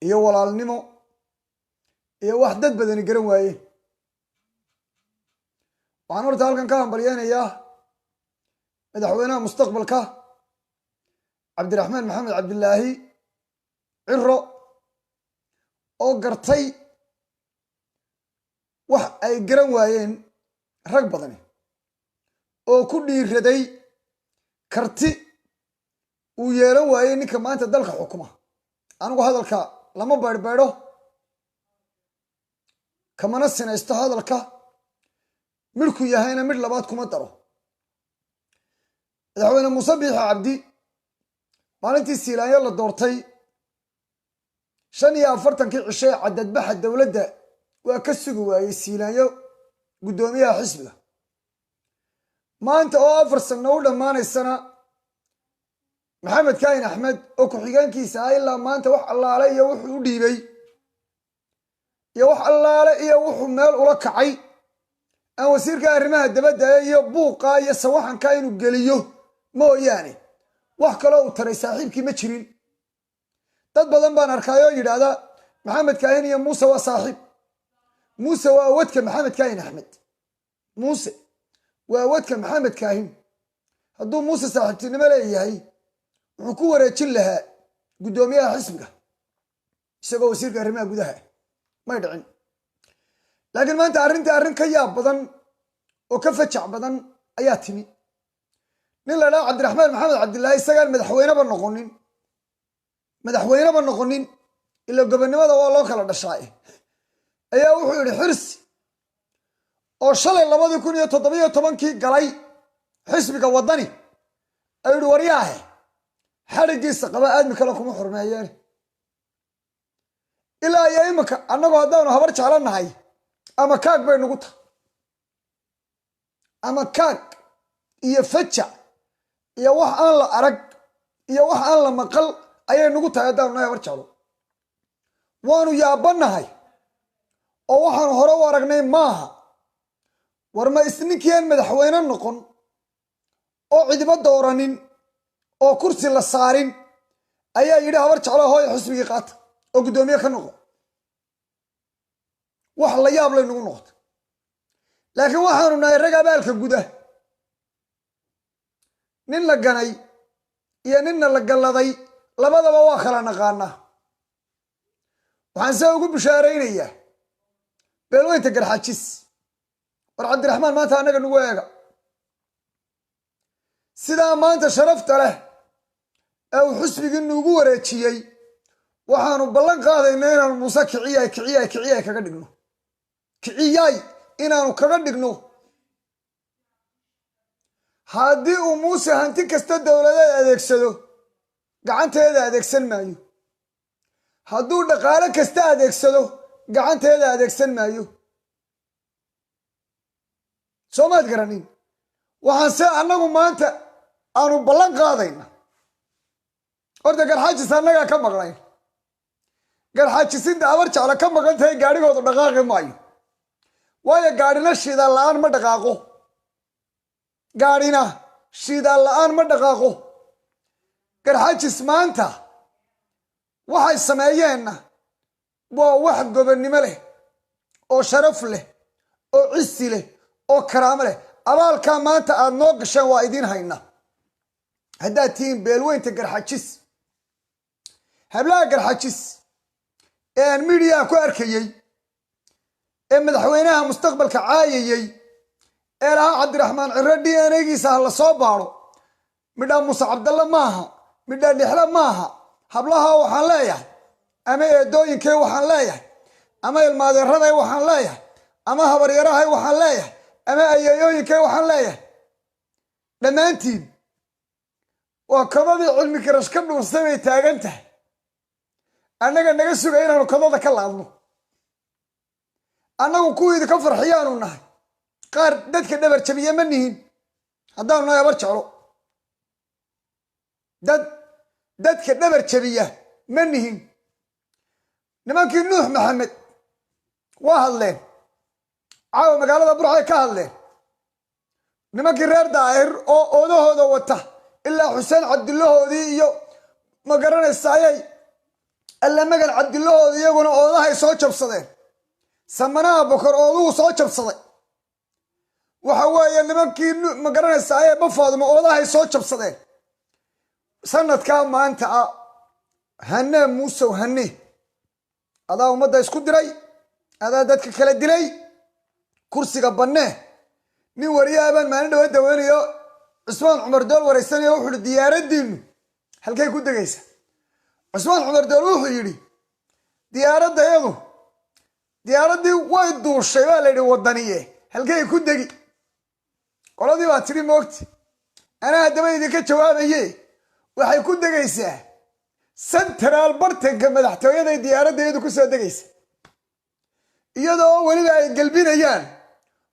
iyo walaalnimo iyo wax dad badani garan waayeen waxaan horta halkan ka hambalyeynayaa madaxweynaha mustaqbalka cabdiraxmaan maxamed cabdilaahi ciro oo gartay wax ay garan waayeen rag badani oo ku dhiiraday karti uu yeelan waayey ninka maanta dalka xukuma anigu hadalka lama beerbeedho kamana sinaysto hadalka midhku yahayna midh labaad kuma daro madaxweyne muuse biixi cabdi maalintii siilaanyo la doortay 45 cishe cadadbaxa dowladda waa ka sugi waayey siilaanyo guddoomiyaha xisbiga maanta oo 4 sano u dhammaanaysana maxamed kaahin axmed oo ku-xigeenkiisa ah ilaa maanta wax allaale iyo wuxuu u dhiibay iyo wax allaale iyo wuxuu meel ula kacay aan wasiirka arrimaha dabadda iyo buuqa iyo sawaxanka inuu geliyo mooyaane wax kaloo uu taray saaxiibkii ma jirin dad badan baan arkayoo yidhaahda maxamed kaahin iyo muuse waa saaxiib muuse waa wadka maxamed kaahin axmed muuse waa wadka maxamed kaahin hadduu muuse saaxiibtinimo leeyahay wuxuu ku wareejin lahaa guddoomiyaha xisbiga isagoo wasiirka arrimaha gudaha may dhicin laakiin maanta arrin ka yaab badan oo ka fajac badan ayaa timi nin la dhaha cabdiraxmaan maxamed cabdilaahi isagaan madaxweyneba noqonin ila gobonnimada waa loo kala dhashaaye ayaa wuxuu yidhi xirsi oo shalay 2017 galay xisbiga waddani ayuu yidhi waryaahe xadhiggiisa qaba aadmi kale kuma xurmeeyeen ilaa iyo iminka annagoo haddaanu habar jeclannahay ama kaag bay nugu tahay ama kaag iyo fajac iyo wax aan la arag iyo wax aan la maqal ayay nugu tahay haddaanu nahay habar jeclo waanu yaabannahay oo waxaanu hore u aragnay maaha war ma isninkii aan madaxweyne noqon oo cidiba dooranin oo kursi la saarin ayaa yidhi habar jeclo hooy xisbigii qaata oo guddoomiye ka noqo wax la yaab lay nagu noqotay laakiin waxaanu nahay rag abaalka guda nin la ganay iyo ninna la galladay labadaba waa kala naqaanaa waxaan se ugu bishaaraynayaa beelweynta garxajis war cabdiraxmaan maanta annaga nagu eega sidaa maanta sharafta leh ee uu xisbigii nuugu wareejiyey waxaanu ballan qaadaynaa inaanu muuse kiciyaay kaga dhigno kiciyaay inaanu kaga dhigno haddii uu muuse hanti kasta dowladeed adeegsado gacanteeda adeegsan maayo hadduu dhaqaale kasta adeegsado gacanteeda adeegsan maayo soo maad garanin waxaan se annagu maanta aanu ballan qaadayna horta garxaajis annagaa ka maqnayn garxaajisinta habar jecla ka maqan tahay gaadhigoodu dhaqaaqi maayo waayo gaadhina shiidaan la'aan ma dhaqaaqo gaadhina shiidaan la'aan ma dhaqaaqo garxaajis maanta waxay sameeyeenna waa wax gobonnimo leh oo sharaf leh oo cisi leh oo karaamo leh abaalkaa maanta aad noo gasheen waa idiin hayna haddaad tihiin beelweynta garxajis hablaha garxajis ee aan midiyaha ku arkayey ee madaxweynaha mustaqbalka caayayey ee lahaa cabdiraxmaan ciro dnagiisa ha la soo baadho midhaa muuse cabdalle maaha midhaa dhixle maaha hablaha waxaan leeyahay ama eedooyinkay waxaan leeyahay ama ilmaadeeraday waxaan leeyahay ama habaryarahay waxaan leeyahay ama ayeeyooyinkay waxaan leeyahay dhammaantiin waa kodadii cilmi karash ka dhuursay bay taagan tahay annaga naga sugay inaanu kodada ka laadno annagu kuwiidi ka farxiyaanu nahay qaar dadka dhabar jabiye ma nihin haddaanu nahay habar jeclo dadka dhabar jabiya ma nihin nimankii nuux maxamed waa hadleen caawa magaalada burcay ka hadleen nimankii reer daahir oo oodahooda wata ilaa xuseen cabdillahoodii iyo ma garanaysa alla magan cabdillahooda iyaguna oodahay soo jabsadeen samanaha bokor ooduhu soo jabsaday waxa weeye nimankii ma garanaysaa ee bafaaduma oodahay soo jabsadeen sanadkaa maanta ah hanee muusow hanee adaa ummadda isku diray adaa dadka kala dilay kursiga bannee nin wariyaabaan maalin dhawa daweynayo cusmaan cumar dool waraysanayo wuxuu yidhi diyaaraddiinnu halkay ku degaysa cusmaan cumar dool wuxuu yidhi diyaaradayadu diyaaraddii way duushay baa la yidhi waddaniye halkay ku degi qoladii baa tidhi moogti anaa haddaba idinka jawaabaye waxay ku degaysaa sentaraal bartanka madaxtooyaday diyaaraddeedu ku soo degaysa iyadoo weliba ay gelbinayaan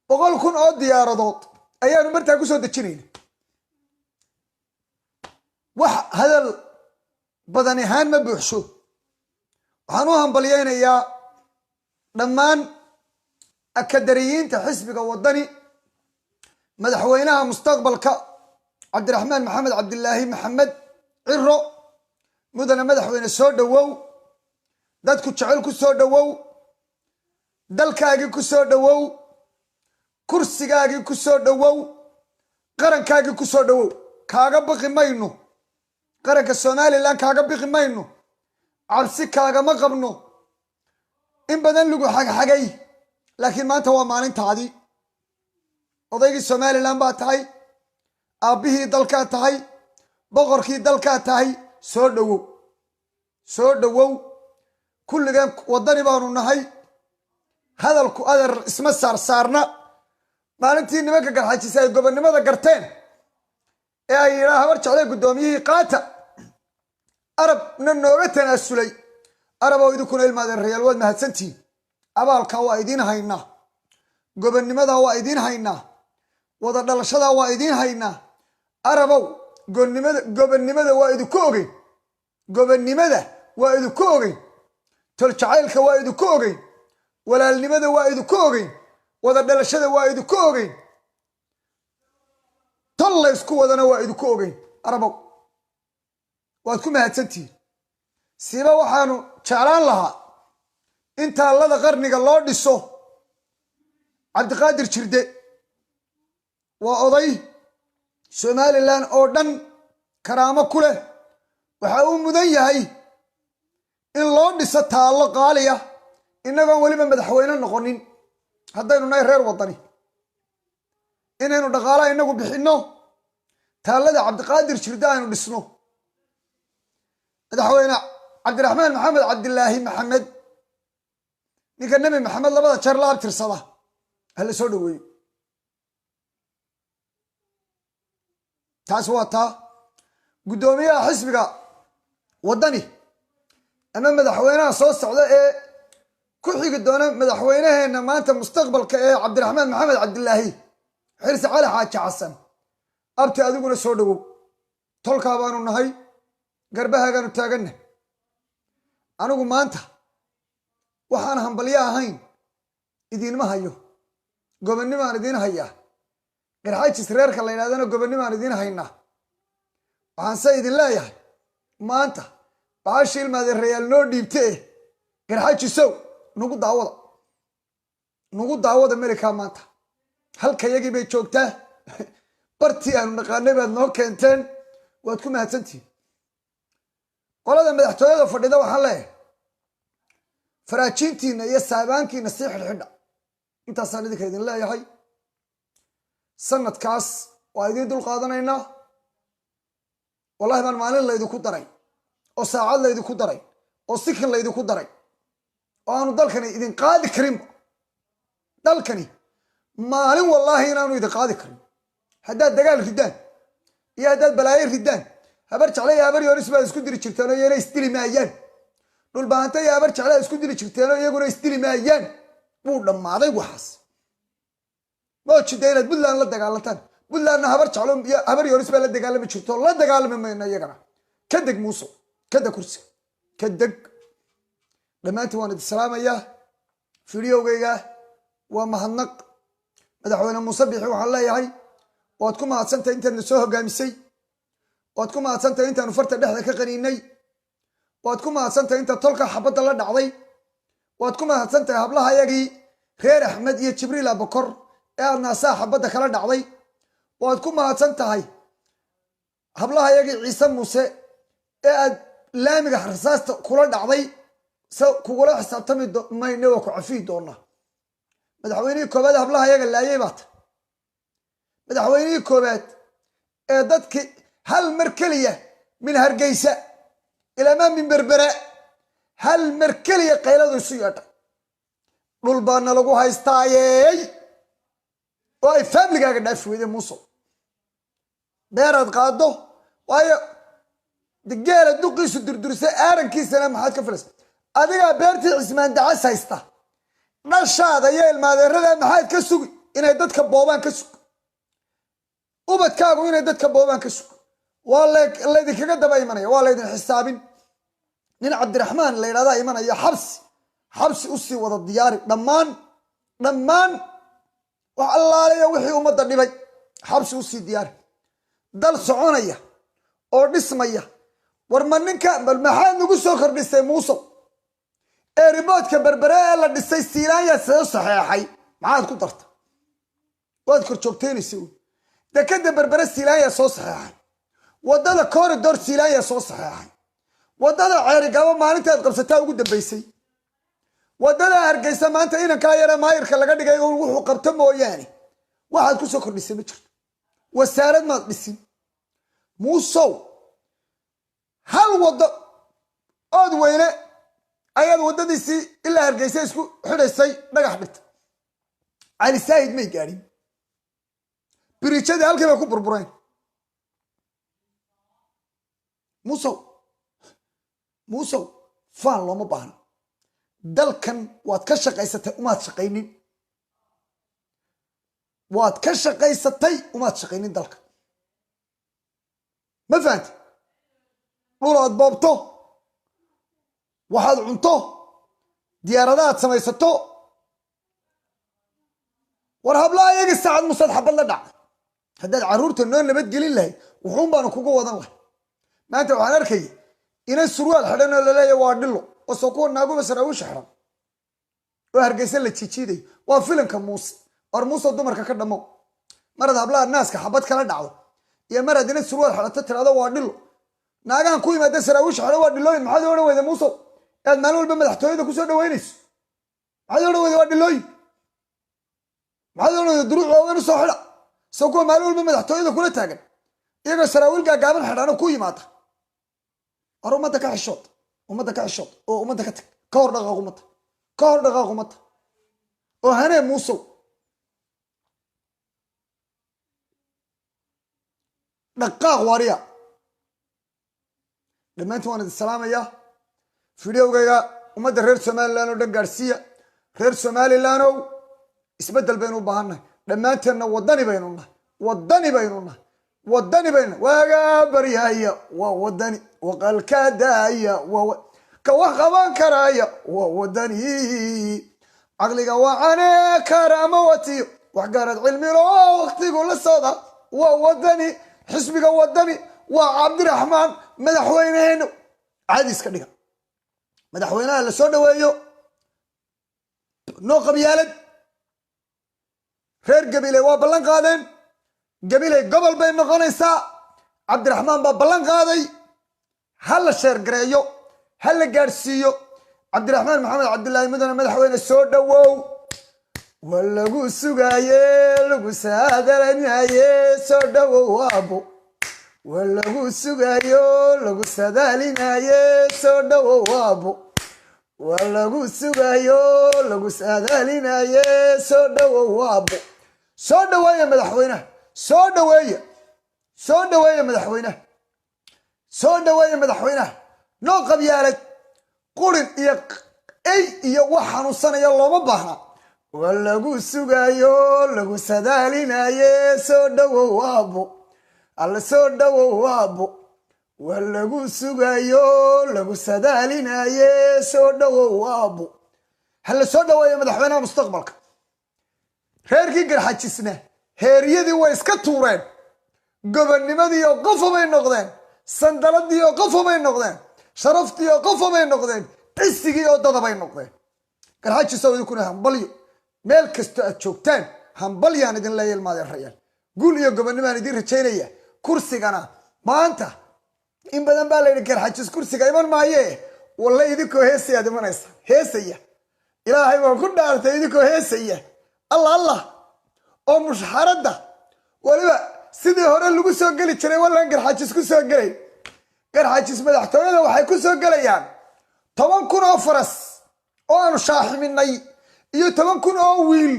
100,000 oo diyaaradood ayaanu martaa ku soo dejinayna wax hadal badan ahaan ma buuxsho waxaan u hambalyaynayaa dhammaan akadariyiinta xisbiga waddani madaxweynaha mustaqbalka cabdiraxmaan maxamed cabdilaahi maxamed ciro mudane madaxweyne soo dhowow dadku jecel ku soo dhowow dalkaagii ku soo dhowow kursigaagii ku soo dhowow qarankaagii ku soo dhowow kaaga baqi mayno qaranka somalilan kaaga baqi mayno cabsi kaagama qabno in badan lagu xagxagay laakiin maanta waa maalintaadii odaygii somalilan baa tahay aabbihii dalkaa tahay boqorkii dalkaa tahay soo dhowow soo dhowow kulligeen waddani baanu nahay hadalku adeer isma saarsaarna maalintii nimanka garxajisa ay gobonnimada garteen ee ay yidhaa habar jeclay guddoomiyihii qaata arabna nooga tanaasulay arabow idinkuna ilmaadeen rayaal waad mahadsantihiin abaalka waa idiin haynaa gobonnimada waa idiin haynaa wada dhalashada waa idiin haynaa arabow gobonnimada waa idinku ogeyn gobonnimada waa idinku ogeyn toljacaylka waa idinku ogeyn walaalnimada waa idinku ogeyn wada dhalashada waa idinku ogeyn tol laysku wadana waa idinku ogeyn arabow waad ku mahadsantihiin siba waxaanu jeclaan lahaa in taallada qarniga loo dhiso cabdiqaadir jirde waa oday somalilan oo dhan karaamo ku leh waxa uu mudan yahay in loo dhiso taallo qaaliya innagoon weliba madaxweyne noqonin haddaynu nahay reer waddani inaynu dhaqaalaha inagu bixinno taallada cabdiqaadir jirde aynu dhisno madaxweyne cabdiraxmaan maxamed cabdilaahi maxamed ninka nebi maxamed labada jeer la abtirsada hala soo dhoweeyo taas waa taa guddoomiyaha xisbiga waddani ama madaxweynaha soo socda ee ku xigi doona madaxweynaheenna maanta mustaqbalka ee cabdiraxmaan maxamed cabdilaahi xirsi cali xaaji xasan abti adiguna soo dhowow tolkaa baanu nahay garbahaagaanu taaganna anigu maanta waxaan hambalyo ahayn idiinma hayo gobonnimaan idiin hayaa garxajis reerka la yidhahdana gobonnimaan idiin haynaa waxaanse idin leeyahay maanta baashii ilmaadee rayaal noo dhiibte garxajisow nagu daawada melikaa maanta halkayagii bay joogtaa bartii aanu naqaanay baad noo keenteen waad ku mahadsantihiin qolada madaxtooyada fadhida waxaan leeyahay faraajiintiina iyo saabaankiina sii xidhxidha intaasaan idinka idin leeyahay sanadkaas waa idiin dul qaadanaynaa wallahi baan maalin laydinku daray oo saacad laydinku daray oo sikin laydinku daray oo aanu dalkani idin qaadi karinba dalkani maalin wallaahi inaanu idin qaadi karin haddaad dagaal riddaan iyo haddaad balaayo riddaan habar jecle iyo habar yoonis baad isku diri jirteen oo iyana isdili maayaan dhulbaanta iyo habar jeclea isku dili jirteen oo iyaguna isdili maayaan wuu dhammaaday waxaas moojida inaad puntland la dagaalantaan puntlandna habar jeclo iyo habar yoonis baa la dagaalami jirto la dagaalami mayno iyagana ka deg muuso ka deg kursiga ka deg dhammaantiin waan idin salaamayaa fideogayga waa mahadnaq madaxweyne muuse bixi waxaan leeyahay waad ku mahadsantahay intaadna soo hogaamisay waad ku mahadsantahay intaanu farta dhexda ka qaniinay waad ku mahadsantahay inta tolka xabadda la dhacday waad ku mahadsantahay hablahayagii reer axmed iyo jibriil abakor ee aad naasaa xabadda kala dhacday waad ku mahadsan tahay hablahayagii ciise muuse ee aad laamiga rasaasta kula dhacday kugula xisaabtami mayne waa ku cafiyi doonaa madaxweynihii koobaad hablahayaga laayay baata madaxweynihii koobaad ee dadki hal mar keliya min hargeysa ilaamaa min berbera hal mar keliya qayladu isu yeedhay dhul baana lagu haystaayey oo ay faamligaaga dhaafi weyde muusow beeraad qaado waayo geela duqiisu durdurisay aarankiisana maxaad ka filaysa adigaa beertii cismaan dacas haysta dhashaada iyo ilmaadeerada maxaad ka sugi inay dadka boobaan ka sug ubadkaagu inay dadka boobaan ka sug waa laydinkaga daba imanaya waa laydin xisaabin nin cabdiraxmaan la yidhahdaa imanaya xabsi usii wada diyaari dhammaan wax allaaleya wixii ummadda dhibay xabsi usii diyaari dal soconaya oo dhismaya war ma ninka bal maxaad nagu soo kordhisay muusow ee riboodka berbere ee la dhisay siilaanyaa soo saxeexay maxaad ku darta waad kor joogteynaysa dekada berbere siilaanyaa soo saxeexay waddada corridor siilaanyaa soo saxeexay waddada ceerigabo maalintaad qabsataa ugu dambaysay waddada hargeysa maanta inankaa yare maayirka laga dhigay wuxuu qabto mooyaane waxaad ku soo kordhisay ma jirto wasaarad maad dhisin muusow hal waddo ood weyne ayaad waddadiisii ilaa hargeysa isku xidhaysay dhagax dhigta cali saahid may gaadhin biriijadii halkii bay ku burbureen muusow faan looma baahno dalkan waad ka shaqaysatay umaad shaqaynin dalka ma fahanti dhul aad boobto waxaad cunto diyaaradaad samaysato war hablaha iyagii saacad musaad xabad la dhacday haddaad carruurta noo nabadgelin lahayd wuxuun baanu kuga wadan lahay maanta waxaan arkaya inan surwaal xidhan oo laleeyahy waa dhilo oo soo kuwa naaguba saraawiisha xidhan oo hargeysa la jijiidayo waa filanka muuse war muuse dumarka ka dhamo maraad hablaha naaska xabad kala dhacdo iyo maraad inan surwaal xidhato tirado waa dhilo naagahan ku yimaada saraawiisha xidhan waa dhilooyin maxaad odhan weyda muusow aad maalin walba madaxtooyada kusoo dhaweynayso maxaad odhan weyda waa dhilooyin maxaad odhan weyda duruuc waaweyn usoo xidha soo kuwa maalin walba madaxtooyada kula taagan iyagoo saraawiil gaagaaban xidhaano ku yimaada war ummadda ka xishood oo ummadda ka tag ka hor dhaqaaq ummadda oo hanee muusow dhaqaaq waariya dhammaantiin waan idin salaamayaa fideogayga ummadda reer somalilan oo dhan gaadhsiiya reer somalilandow isbeddel baynu u baahannahay dhammaanteenna waddani baynu nahay waagaa baryaya waa waddani waqalka daaya ka wax qaban karaya waa waddani caqliga wacane karaama watiyo waxgarad cilmilo waqtigu la socda waa waddani xisbiga waddani waa cabdiraxmaan madaxweyneheenu caadi iska dhiga madaxweynaha la soo dhaweeyo noo qabyaalad reer gabiley waa ballan qaadeen gabiley gobol bay noqonaysaa cabdiraxmaan baa ballan qaaday ha la sheergareeyo ha la gaadhsiiyo cabdiraxmaan maxamed cabdilaahi mudane madaxweyne soo dhawow waa lagu sugaaye lagu saadalinaye soo dhawow aabo waa lagu sugaayo lagu sadaalinaye soo dhawow aabo waa lagu sugaayo lagu sadaalinaye soo dhawow aabo soo dhaweeya madaxweynaha soo dhaweeya madaxweynaha noo qabyaalad qurin iyo ey iyo wax xanuunsanaya looma baahna waa lagu sugaayo lagu sadaalinaye soo dhawow aabo alla soo dhawow aabo waa lagu sugaayo lagu sadaalinaye soo dhawow aabo hala soo dhaweeya madaxweynaha mustaqbalka reerkii garxajisna heeryadii way iska tuureen gobonnimadii oo qofa bay noqdeen sandaladii oo qofa bay noqdeen sharaftii oo qof bay noqdeen cisigii oo dad bay noqdeen garxaaji soo idinku hambalyo meel kasta aad joogtaan hambalyaan idin leeyay ilmaadeen rayaan guul iyo gobonnimaan idin rajaynaya kursigana maanta in badan baa la yidhi garxaajis kursiga iman maayee walla idinkoo heesayaad imanaysa heesaya ilaahay waan ku dhaartay idinkoo heesaya allah oo mushxaradda waliba sidii hore lagu soo geli jiray wallaan garxaajis ku soo gelayn garxaajis madaxtooyada waxay ku soo gelayaan 10,000 oo faras oo aanu shaaximinay iyo 10,000 oo wiil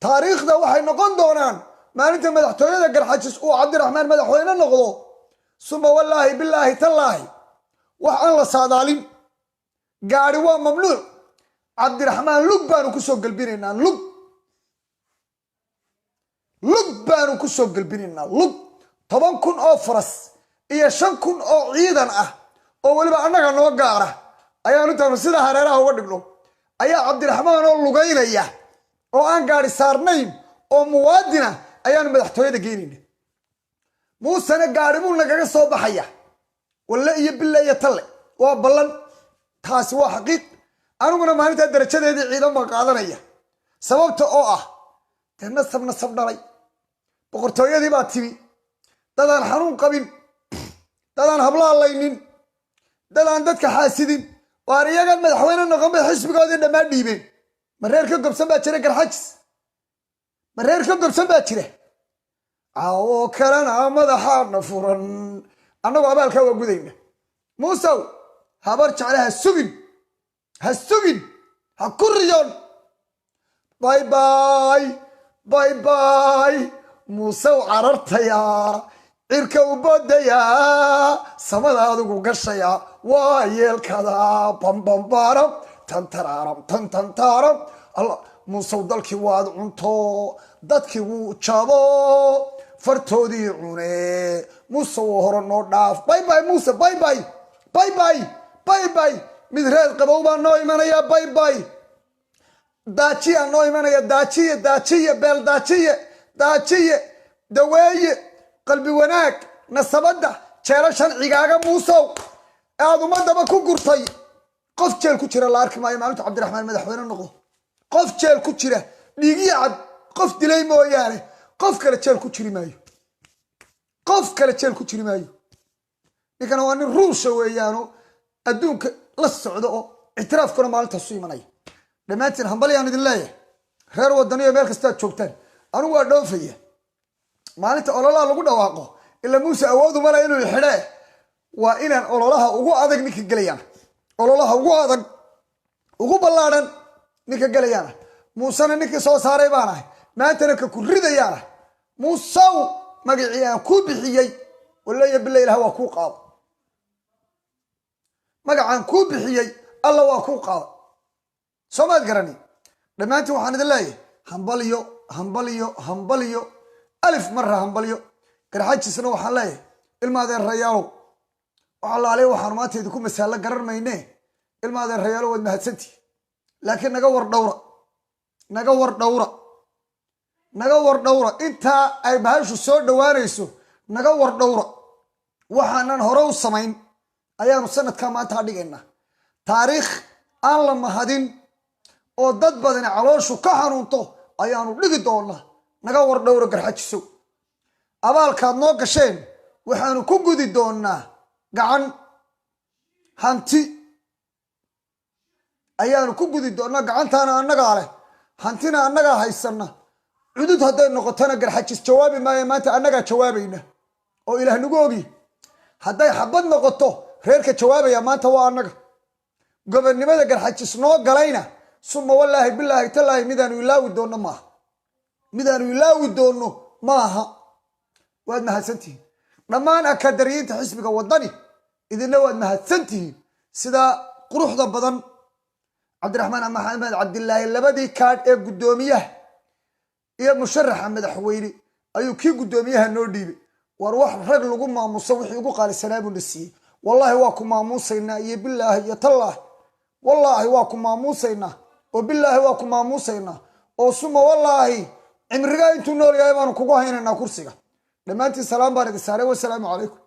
taariikhda waxay noqon doonaan maalinta madaxtooyada garxaajis uu cabdiraxmaan madaxweyne noqdo suma wallaahi billaahi tallaahi wax aan la saadaalin gaari waa mamnuuc cabdiraxmaan lug baanu ku soo galbinaynaa lug baanu ku soo galbinaynaa lug 10,000 oo faras iyo 5,000 oo ciidan ah oo waliba annaga noo gaara ayaanu taanu sida hareeraha uga dhigno ayaa cabdiraxmaan oo lugaynaya oo aan gaari saarnayn oo muwaadina ayaanu madaxtooyada geynayna muusena gaari buu nagaga soo baxaya walla iyo billa iyo talle waa ballan taasi waa xaqiiq aniguna maalinta darajadeedii ciidan baan qaadanaya sababta oo ah dee nasab dhalay boqortooyadii baa timi dadaan xanuun qabin dadaan hablaalaynin dadaan dadka xaasidin waar iyagan madaxweyne noqon bay xisbigoodii dhammaan dhiibeen ma reer ka gobsan baa jira garxaajis ma reer ka gobsan baa jira caawo kalena madaxaana furan annagoo abaalkaa waa gudayna muusow habar jecle ha sugin ha ku riyoon bay muusow carartayaa cirka u boodayaa samada adigu gashayaa waa yeelkada bambambaaram tantantaaram alla muusow dalkii waad cunto dadkii wuu jabo fartoodii cune muuse wuu hore noo dhaaf bay muuse bay mid reer qabow baa noo imanaya bay daajiya noo imanaya daajiye beel daajiye daweeye qalbi wanaag nasabadda jeelashan cigaaga muusow aad ummadaba ku gurtay qof jeel ku jira la arki maayo maalintu cabdiraxmaan madaxweyne noqdo qof jeel ku jira dhiigiya cad qof dilay mooyaane qof kale jeel ku jiri maayo ninkana waa nin ruusha weeyaano adduunka la socdo oo ictiraafkuna maalintaasu imanaya dhammaantiin hambalyaan idin leeyahay reer wadaniyo meel kastaad joogtaan anigu waa dhoofaya maalinta ololaha lagu dhawaaqo ilaa muuse awoodu male inuu xidhee waa inaan ololaha ugu adag ninka gelayaan ololaha ugu adag ugu ballaadhan ninka gelayaana muusena ninkii soo saaray baan ahay maantana ka ku ridayaana muusow magacii aan kuu bixiyey wallaahi billah ilaah waa kuu qaado magacaan kuu bixiyey alla waa kuu qaado soomaad garani dhammaantiin waxaan idin leeyahay hambalyo alif marra hambalyo garxaajisna waxaan leeyahay ilmaadeen rayaalow waxalaale waxaan maanta idinku masaalo garan mayne ilmaadeen rayaalow waad mahadsantihi laakiin naga war dhowra intaa ay bahashu soo dhowaanayso naga war dhowra waxaanan hore u samayn ayaanu sanadkaa maanta dhigaynaa taariikh aan la mahadin oo dad badani calooshu ka xanuunto ayaanu dhigi doonaa naga war dhowra garxaajisow abaalkaad noo gasheen waxaanu ku gudi doonaa gacan hanti ayaanu ku gudi doonaa gacantaana annagaa leh hantina annagaa haysana cudud hadday noqotona garxajis jawaabi maayo maanta annagaa jawaabayna oo ilaah nagu ogi hadday xabad noqoto reerka jawaabaya maanta waa annaga gobonnimada garxajis noo galayna suma wallaahi billaahi tallaahi midaanu ilaawi doono maaha waad mahadsantihiin dhammaan akadariyiinta xisbiga wadani idinna waad mahadsantihiin sidaa quruxda badan cabdiraxmaan maxamed cabdilaahi labadii kaadh ee guddoomiyaha iyo musharaxa madaxweyne ayuu kii guddoomiyaha noo dhiibay war wax rag lagu maamuso wixii ugu qaalisanaa buu na siiyey wallaahi waa ku maamuusaynaa iyo bilaahi iyo tallaahi wallaahi waa ku maamuusaynaa oo bilaahi waa ku maamuusaynaa oo suma wallaahi cimrigaa intuu nool yahay baanu kugu haynaynaa kursiga dhammaantiin salaam baan idin saaray wasalaamu calaykum